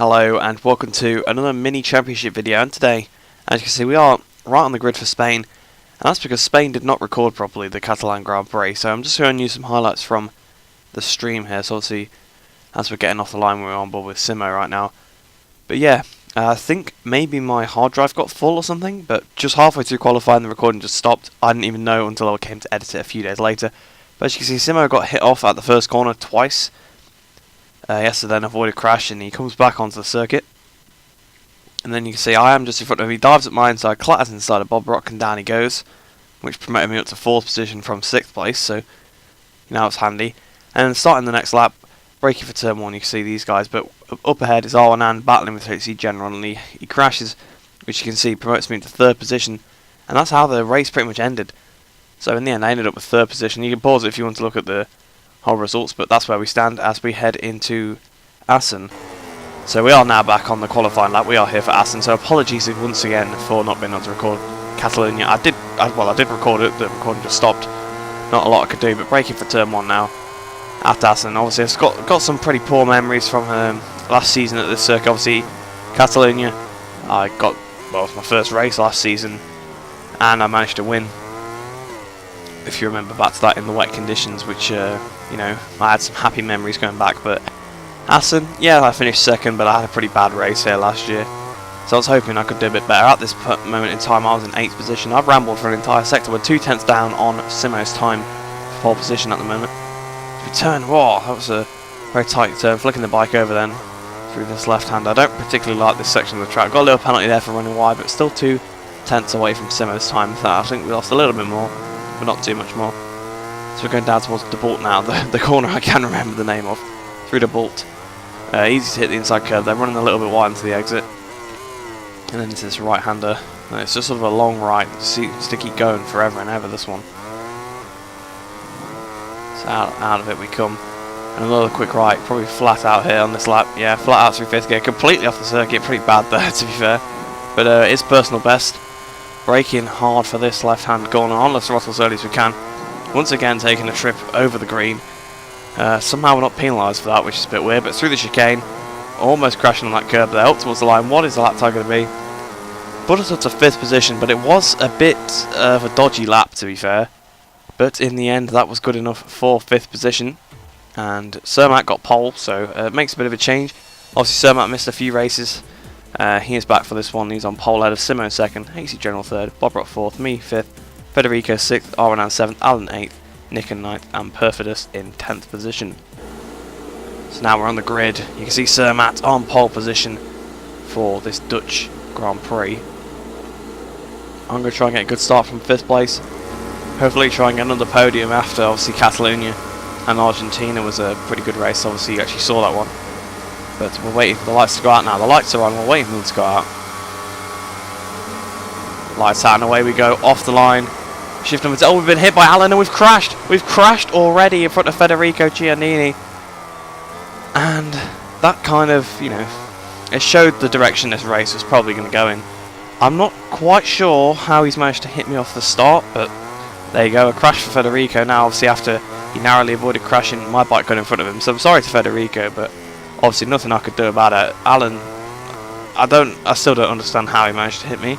Hello and welcome to another mini championship video, and today, as you can see, we are right on the grid for Spain, and that's because Spain did not record properly the Catalan Grand Prix, so I'm just showing you some highlights from the stream here. So obviously, as we're getting off the line, we're on board with Simo right now. But yeah, I think maybe my hard drive got full or something, but just halfway through qualifying the recording just stopped. I didn't even know until I came to edit it a few days later. But as you can see, Simo got hit off at the first corner twice. He has to then avoid a crash, and he comes back onto the circuit. And then you can see I am just in front of him. He dives at my inside, clatters inside of Bob Rock, and down he goes, which promoted me up to 4th position from 6th place, so now it's handy. And then starting the next lap, braking for turn 1, you can see these guys, but up ahead is Arwanan battling with HC General, and he crashes, which you can see promotes me into 3rd position, and that's how the race pretty much ended. So in the end I ended up with 3rd position. You can pause it if you want to look at the whole results, but that's where we stand as we head into Assen. So we are now back on the qualifying lap. We are here for Assen, so apologies once again for not being able to record Catalunya. I did record it, the recording just stopped. Not a lot I could do, but braking for turn 1 now at Assen. Obviously I've got some pretty poor memories from last season at this circuit. Obviously Catalunya, it was my first race last season, and I managed to win, if you remember back to that, in the wet conditions, which you know, I had some happy memories going back. But Assen, yeah, I finished 2nd, but I had a pretty bad race here last year, so I was hoping I could do a bit better. At this moment in time I was in 8th position. I've rambled for an entire sector. We're 2 tenths down on Simo's time for pole position at the moment. Turn, whoa, that was a very tight turn, flicking the bike over then through this left hand. I don't particularly like this section of the track. Got a little penalty there for running wide, but still 2 tenths away from Simo's time. So I think we lost a little bit more, but not too much more. So we're going down towards the Bolt now, the corner I can remember the name of, through the Bolt. Easy to hit the inside curve. They're running a little bit wide into the exit, and then into this right-hander. And it's just sort of a long right. Seems to keep going forever and ever, this one. So out of it we come. And another quick right, probably flat out here on this lap. Yeah, flat out through 5th gear, completely off the circuit. Pretty bad there, to be fair. But it's personal best. Braking hard for this left-hand corner on the throttle as early as we can. Once again taking a trip over the green. Somehow we're not penalised for that, which is a bit weird, but through the chicane, almost crashing on that curb there, up towards the line. What is the lap time going to be? Put us up to 5th position, but it was a bit of a dodgy lap, to be fair. But in the end, that was good enough for 5th position. And Cermak got pole, so it makes a bit of a change. Obviously Cermak missed a few races. He is back for this one. He's on pole ahead of Simo 2nd, HC General 3rd, Bob Rock 4th, me 5th, Federico 6th, Arwanan 7th, Alan 8th, Nick in 9th, and Perfidus in 10th position. So now we're on the grid. You can see Cermak on pole position for this Dutch Grand Prix. I'm going to try and get a good start from 5th place. Hopefully try and get another podium after, obviously, Catalunya and Argentina was a pretty good race. Obviously you actually saw that one. But we're waiting for the lights to go out now. The lights are on, we're waiting for them to go out. Lights out and away we go, off the line. Shift number 2. Oh, we've been hit by Alan and we've crashed. We've crashed already in front of Federico Giannini. And that kind of, you know, it showed the direction this race was probably going to go in. I'm not quite sure how he's managed to hit me off the start, but there you go, a crash for Federico now, obviously after he narrowly avoided crashing. My bike got in front of him, so I'm sorry to Federico, but obviously nothing I could do about it. Alan, I still don't understand how he managed to hit me.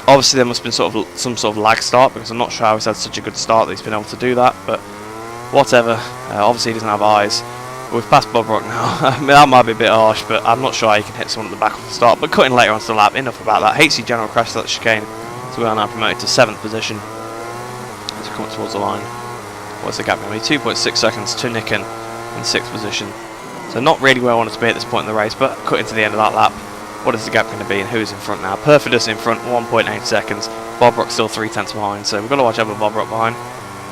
Obviously there must have been some sort of lag start, because I'm not sure how he's had such a good start that he's been able to do that, but whatever. Obviously he doesn't have eyes. We've passed Bob Rock now. I mean, that might be a bit harsh, but I'm not sure how you can hit someone at the back of the start. But cutting later onto the lap, enough about that. HC General crashed that chicane, so we are now promoted to 7th position as we come towards the line. What's the gap going to be? 2.6 seconds to Nick in 6th position. So not really where I wanted to be at this point in the race, but cutting to the end of that lap. What is the gap going to be, and who's in front now? Perfidus in front, 1.8 seconds. Bob Rock still 3 tenths behind, so we've got to watch out for Bob Rock behind.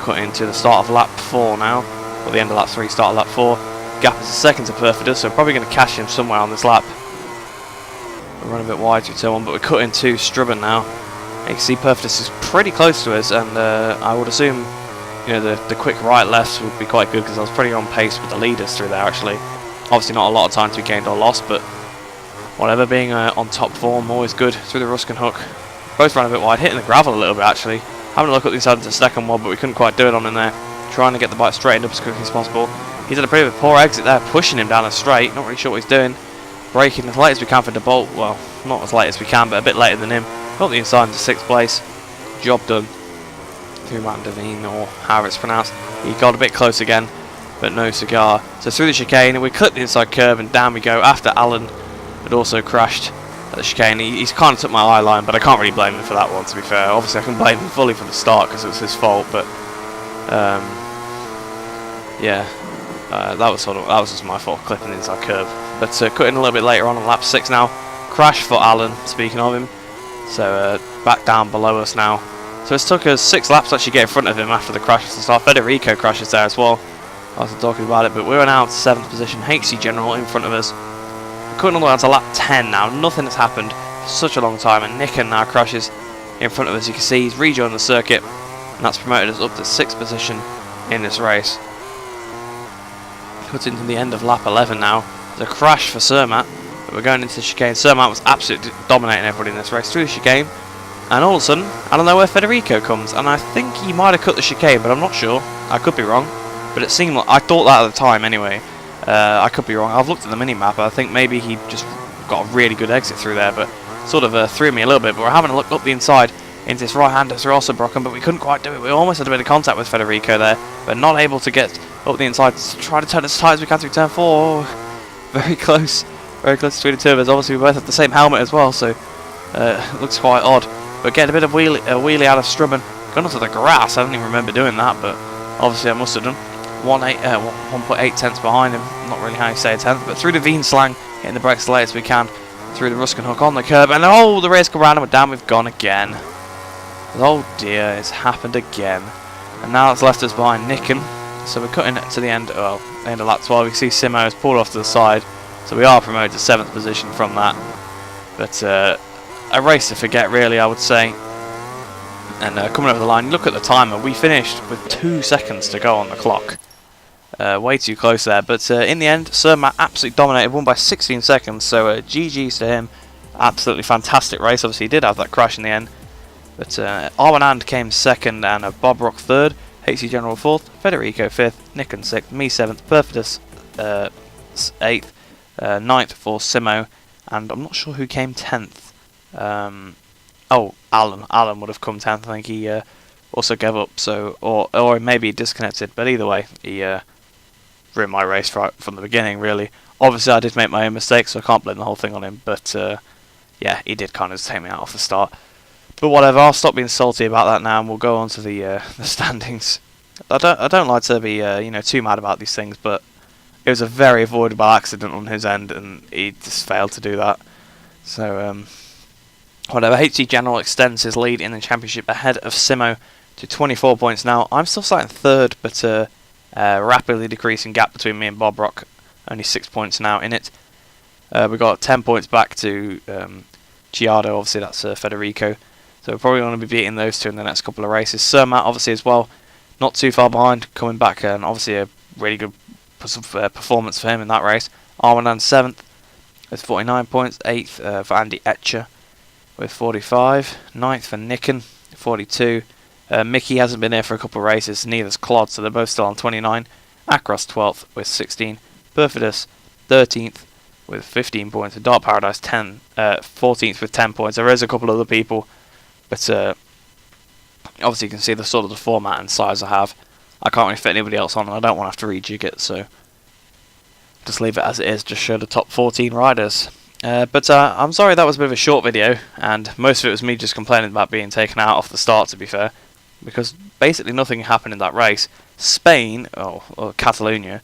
Cutting to the start of lap 4 now, or the end of lap 3, start of lap 4. Gap is a 2nd to Perfidus, so probably going to catch him somewhere on this lap. We're running a bit wide through turn 1, but we're cutting to Strubben now. You can see Perfidus is pretty close to us, and I would assume, you know, the quick right left would be quite good, because I was pretty on pace with the leaders through there actually. Obviously not a lot of time to be gained or lost, but whatever, being on top form, always good. Through the Ruskin hook. Both ran a bit wide, hitting the gravel a little bit actually. Having a look at the inside into the 2nd one, but we couldn't quite do it on in there. Trying to get the bike straightened up as quickly as possible. He's had a pretty poor exit there, pushing him down a straight. Not really sure what he's doing. braking as late as we can for De Bolt. Well, not as late as we can, but a bit later than him. Got the inside into 6th place. Job done. Through Matt Devine, or however it's pronounced. He got a bit close again, but no cigar. So through the chicane, and we clip the inside curve, and down we go after Alan had also crashed at the chicane. He's kind of took my eye line, but I can't really blame him for that one, to be fair. Obviously, I can blame him fully for the start because it was his fault, but yeah, that was just my fault, clipping the inside curve. But cutting a little bit later on lap 6 now. Crash for Alan, speaking of him. So back down below us now. So it's took us 6 laps to actually get in front of him after the crash at the start. Federico crashes there as well. I wasn't talking about it, but we were now to 7th position. HC General in front of us. We're cutting all the way down to lap 10 now. Nothing has happened for such a long time, and Nicken now crashes in front of us. You can see he's rejoined the circuit, and that's promoted us up to 6th position in this race. Cuts into the end of lap 11 now. There's a crash for Cermat, but we're going into the chicane. Cermat was absolutely dominating everybody in this race through the chicane. And all of a sudden, I don't know where Federico comes, and I think he might have cut the chicane, but I'm not sure. I could be wrong, but it seemed like I thought that at the time anyway. I could be wrong. I've looked at the mini-map. I think maybe he just got a really good exit through there, but sort of threw me a little bit. But we're having a look up the inside into this right-hander through Ossenbrocken, but we couldn't quite do it. We almost had a bit of contact with Federico there, but not able to get up the inside to try to turn as tight as we can through turn 4. Very close between the two of us. Obviously, we both have the same helmet as well, so it looks quite odd. But getting a bit of wheelie out of Strubben. Gone onto the grass. I don't even remember doing that, but obviously I must have done. 1.8 tenths behind him. Not really how you say a tenth, but through the Veen Slang, getting the brakes as late as we can. Through the Ruskin Hook on the curb, and oh, the race come round and we're down. We've gone again. Oh dear, it's happened again. And now it's left us behind Nicken. So we're cutting it to the end. Well, the end of lap 12. We see Simo has pulled off to the side, so we are promoted to 7th position from that. But a race to forget, really, I would say. And coming over the line, look at the timer. We finished with 2 seconds to go on the clock. Way too close there. But in the end, Cermat absolutely dominated, won by 16 seconds. So GG's to him. Absolutely fantastic race. Obviously, he did have that crash in the end. But Arwanand came 2nd, and Bob Rock 3rd. HC General 4th. Federico 5th. Nicken 6th. Me 7th. Perfidus 8th. 9th for Simo. And I'm not sure who came 10th. Oh, Alan would have come 10th. I think he also gave up, so or maybe he disconnected, but either way, he ruined my race right from the beginning, really. Obviously, I did make my own mistakes, so I can't blame the whole thing on him, but yeah, he did kind of take me out off the start. But whatever, I'll stop being salty about that now, and we'll go on to the standings. I don't like to be too mad about these things, but it was a very avoidable accident on his end, and he just failed to do that. So whatever, HC General extends his lead in the championship ahead of Simo to 24 points now. I'm still sitting 3rd, but rapidly decreasing gap between me and Bob Rock. Only 6 points now in it. We've got 10 points back to Giardo, obviously that's Federico. So we're probably going to be beating those two in the next couple of races. Cermat, obviously, as well, not too far behind, coming back, and obviously a really good performance for him in that race. Arwanan 7th with 49 points, 8th for Andy Etcher with 45, 9th for Nicken, 42. Mickey hasn't been there for a couple of races, neither's Clod, so they're both still on 29. Across 12th with 16. Perfidus 13th with 15 points. And Dark Paradise 14th with 10 points. There is a couple other people, but obviously you can see the sort of the format and size I have. I can't really fit anybody else on, and I don't want to have to rejig it, so just leave it as it is, just show the top 14 riders. But I'm sorry that was a bit of a short video, and most of it was me just complaining about being taken out off the start, to be fair, because basically nothing happened in that race. Spain, or Catalunya,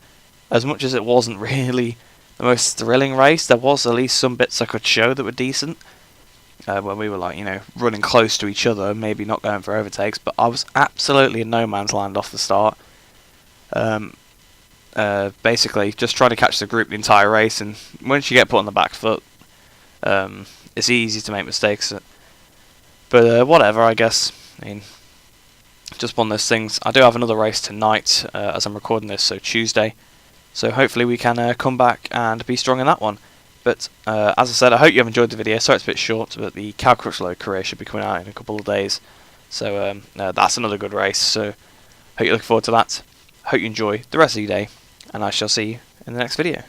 as much as it wasn't really the most thrilling race, there was at least some bits I could show that were decent, when we were running close to each other, maybe not going for overtakes, but I was absolutely in no man's land off the start. Basically just trying to catch the group the entire race, and once you get put on the back foot, it's easy to make mistakes. But whatever, I guess. I mean, just one of those things. I do have another race tonight as I'm recording this, so Tuesday. So hopefully we can come back and be strong in that one. But as I said, I hope you have enjoyed the video. Sorry it's a bit short, but the Cow Crutchlow career should be coming out in a couple of days. So that's another good race. So hope you're looking forward to that. Hope you enjoy the rest of your day, and I shall see you in the next video.